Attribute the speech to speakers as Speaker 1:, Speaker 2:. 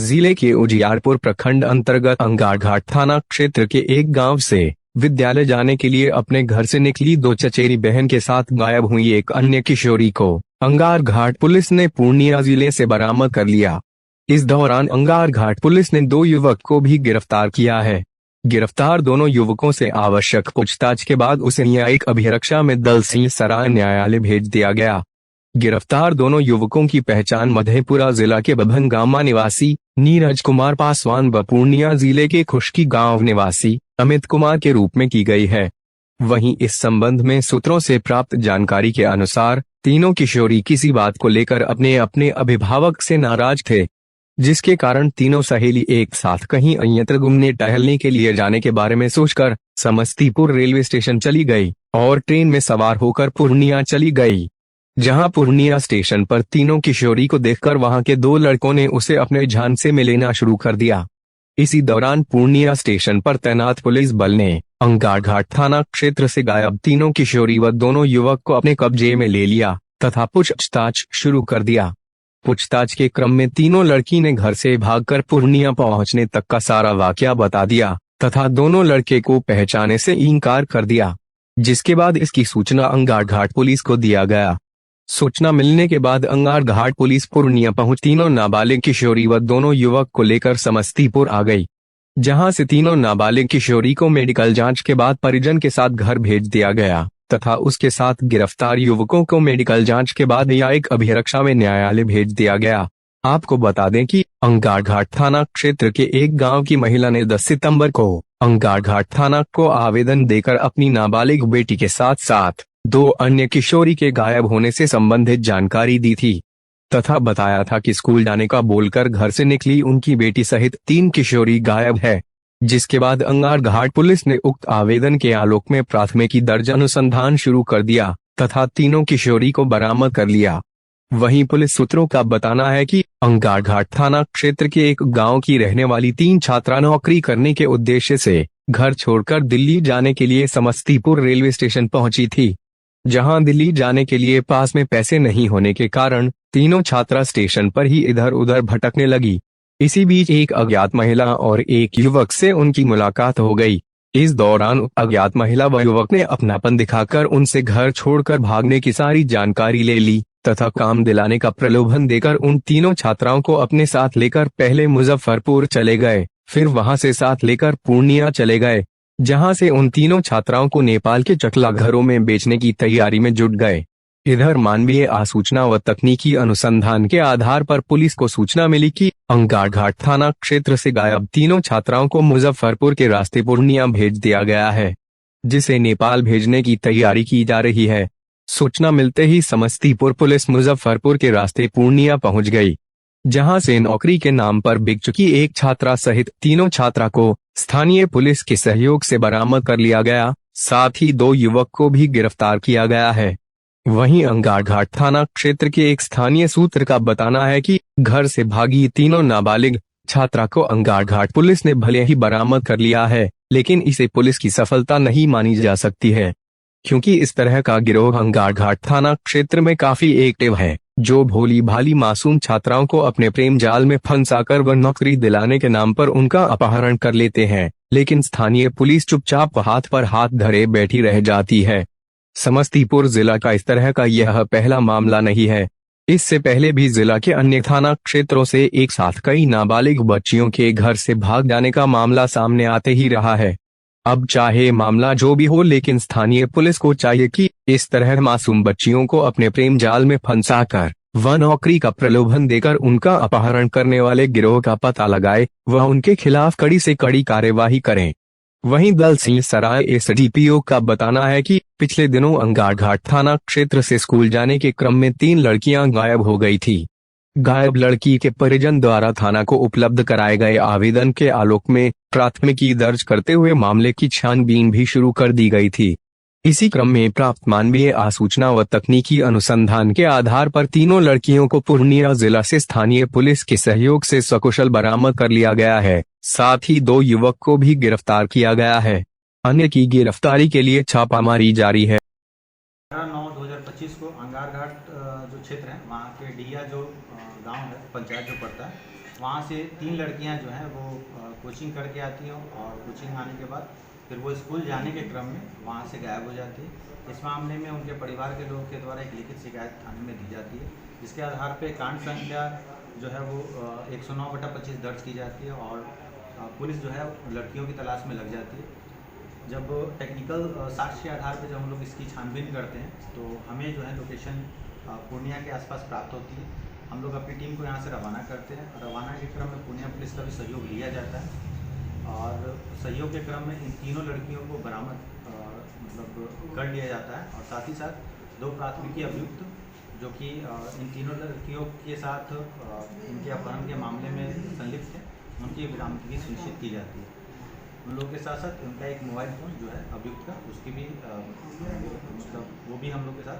Speaker 1: जिले के उजियारपुर प्रखंड अंतर्गत अंगारघाट थाना क्षेत्र के एक गांव से विद्यालय जाने के लिए अपने घर से निकली दो चचेरी बहन के साथ गायब हुई एक अन्य किशोरी को अंगारघाट पुलिस ने पूर्णिया जिले से बरामद कर लिया। इस दौरान अंगारघाट पुलिस ने दो युवक को भी गिरफ्तार किया है। गिरफ्तार दोनों युवकों से आवश्यक पूछताछ के बाद उसे न्यायिक अभिरक्षा में दलसिंहसराय न्यायालय भेज दिया गया। गिरफ्तार दोनों युवकों की पहचान मधेपुरा जिला के बभनगामा निवासी नीरज कुमार पासवान व पूर्णिया जिले के खुशकी गांव निवासी अमित कुमार के रूप में की गई है। वहीं इस संबंध में सूत्रों से प्राप्त जानकारी के अनुसार तीनों किशोरी किसी बात को लेकर अपने अपने अभिभावक से नाराज थे, जिसके कारण तीनों सहेली एक साथ कहीं अन्यत्र घूमने टहलने के लिए जाने के बारे में सोचकर समस्तीपुर रेलवे स्टेशन चली गई और ट्रेन में सवार होकर पूर्णिया चली गई। जहां पूर्णिया स्टेशन पर तीनों किशोरी को देखकर वहां के दो लड़कों ने उसे अपने झांसे में लेना शुरू कर दिया। इसी दौरान पूर्णिया स्टेशन पर तैनात पुलिस बल ने अंगारघाट थाना क्षेत्र से गायब तीनों किशोरी व दोनों युवक को अपने कब्जे में ले लिया तथा पूछताछ शुरू कर दिया। पूछताछ के क्रम में तीनों लड़की ने घर से भागकर पूर्णिया पहुंचने तक का सारा वाकया बता दिया तथा दोनों लड़के को पहचाने से इनकार कर दिया, जिसके बाद इसकी सूचना अंगारघाट पुलिस को दिया गया। सूचना मिलने के बाद अंगारघाट पुलिस पूर्णिया पहुंच तीनों नाबालिग किशोरी व दोनों युवक को लेकर समस्तीपुर आ गई, जहां से तीनों नाबालिग किशोरी को मेडिकल जांच के बाद परिजन के साथ घर भेज दिया गया तथा उसके साथ गिरफ्तार युवकों को मेडिकल जांच के बाद न्यायिक अभिरक्षा में न्यायालय भेज दिया गया। आपको बता दें कि अंगारघाट थाना क्षेत्र के एक गांव की महिला ने 10 सितंबर को अंगारघाट थाना को आवेदन देकर अपनी नाबालिग बेटी के साथ साथ दो अन्य किशोरी के गायब होने से संबंधित जानकारी दी थी तथा बताया था कि स्कूल जाने का बोलकर घर से निकली उनकी बेटी सहित 3 किशोरी गायब है, जिसके बाद अंगारघाट पुलिस ने उक्त आवेदन के आलोक में प्राथमिकी दर्ज अनुसंधान शुरू कर दिया तथा तीनों किशोरी को बरामद कर लिया। वहीं पुलिस सूत्रों का बताना है कि अंगारघाट थाना क्षेत्र के एक गांव की रहने वाली 3 छात्रा नौकरी करने के उद्देश्य से घर छोड़कर दिल्ली जाने के लिए समस्तीपुर रेलवे स्टेशन पहुंची थी, जहां दिल्ली जाने के लिए पास में पैसे नहीं होने के कारण तीनों छात्रा स्टेशन पर ही इधर उधर भटकने लगी। इसी बीच एक अज्ञात महिला और एक युवक से उनकी मुलाकात हो गई। इस दौरान अज्ञात महिला व युवक ने अपनापन दिखाकर उनसे घर छोड़कर भागने की सारी जानकारी ले ली तथा काम दिलाने का प्रलोभन देकर उन तीनों छात्राओं को अपने साथ लेकर पहले मुजफ्फरपुर चले गए, फिर वहां से साथ लेकर पूर्णिया चले गए, जहां से उन तीनों छात्राओं को नेपाल के चकला घरों में बेचने की तैयारी में जुट गए। इधर मानवीय आसूचना व तकनीकी अनुसंधान के आधार पर पुलिस को सूचना मिली कि अंगारघाट थाना क्षेत्र से गायब तीनों छात्राओं को मुजफ्फरपुर के रास्ते पूर्णिया भेज दिया गया है, जिसे नेपाल भेजने की तैयारी की जा रही है। सूचना मिलते ही समस्तीपुर पुलिस मुजफ्फरपुर के रास्ते पूर्णिया पहुंच गई, जहां से नौकरी के नाम पर बिक चुकी एक छात्रा सहित तीनों छात्रा को स्थानीय पुलिस के सहयोग से बरामद कर लिया गया। साथ ही 2 युवक को भी गिरफ्तार किया गया है। वहीं अंगारघाट थाना क्षेत्र के एक स्थानीय सूत्र का बताना है कि घर से भागी तीनों नाबालिग छात्रा को अंगारघाट पुलिस ने भले ही बरामद कर लिया है, लेकिन इसे पुलिस की सफलता नहीं मानी जा सकती है, क्योंकि इस तरह का गिरोह अंगारघाट थाना क्षेत्र में काफी एक्टिव है, जो भोली भाली मासूम छात्राओं को अपने प्रेम जाल में फंसाकर व नौकरी दिलाने के नाम पर उनका अपहरण कर लेते हैं, लेकिन स्थानीय पुलिस चुपचाप हाथ पर हाथ धरे बैठी रह जाती है। समस्तीपुर जिला का इस तरह का यह पहला मामला नहीं है। इससे पहले भी जिला के अन्य थाना क्षेत्रों से एक साथ कई नाबालिग बच्चियों के घर से भाग जाने का मामला सामने आते ही रहा है। अब चाहे मामला जो भी हो, लेकिन स्थानीय पुलिस को चाहिए कि इस तरह मासूम बच्चियों को अपने प्रेम जाल में फंसाकर व नौकरी का प्रलोभन देकर उनका अपहरण करने वाले गिरोह का पता लगाए व उनके खिलाफ कड़ी से कड़ी कार्यवाही करें। वहीं दलसिंहसराय एसडीपीओ का बताना है कि पिछले दिनों अंगारघाट थाना क्षेत्र से स्कूल जाने के क्रम में 3 लड़कियां गायब हो गई थी। गायब लड़की के परिजन द्वारा थाना को उपलब्ध कराए गए आवेदन के आलोक में प्राथमिकी दर्ज करते हुए मामले की छानबीन भी शुरू कर दी गई थी। इसी क्रम में प्राप्त मानवीय आसूचना व तकनीकी अनुसंधान के आधार पर तीनों लड़कियों को पूर्णिया जिला से स्थानीय पुलिस के सहयोग से सकुशल बरामद कर लिया गया है। साथ ही 2 युवक को भी गिरफ्तार किया गया है। अन्य की गिरफ्तारी के लिए छापामारी जारी है।
Speaker 2: 9/2025 को अंगारघाट जो क्षेत्र है वहाँ के डिया जो गांव है, पंचायत जो पड़ता है, वहाँ से 3 लड़कियाँ जो हैं वो कोचिंग करके आती हैं और कोचिंग आने के बाद फिर वो स्कूल जाने के क्रम में वहाँ से गायब हो जाती है। इस मामले में उनके परिवार के लोगों के द्वारा एक लिखित शिकायत थाने में दी जाती है, जिसके आधार पे कांड संख्या जो है वो 109/25 दर्ज की जाती है और पुलिस जो है लड़कियों की तलाश में लग जाती है। जब टेक्निकल साक्ष्य के आधार पर जब हम लोग इसकी छानबीन करते हैं तो हमें जो है लोकेशन पूर्णिया के आसपास प्राप्त होती है। हम लोग अपनी टीम को यहाँ से रवाना करते हैं। रवाना के क्रम में पूर्णिया पुलिस का भी सहयोग लिया जाता है और सहयोग के क्रम में इन तीनों लड़कियों को बरामद मतलब कर लिया जाता है और साथ ही साथ 2 प्राथमिकी अभियुक्त जो कि इन तीनों लड़कियों के साथ इनके अपहरण के मामले में संलिप्त है, उनकी बरामदगी सुनिश्चित की जाती है। उन लोगों के साथ साथ उनका एक मोबाइल फ़ोन जो है अभियुक्त का, उसकी भी मतलब वो भी हम लोग के साथ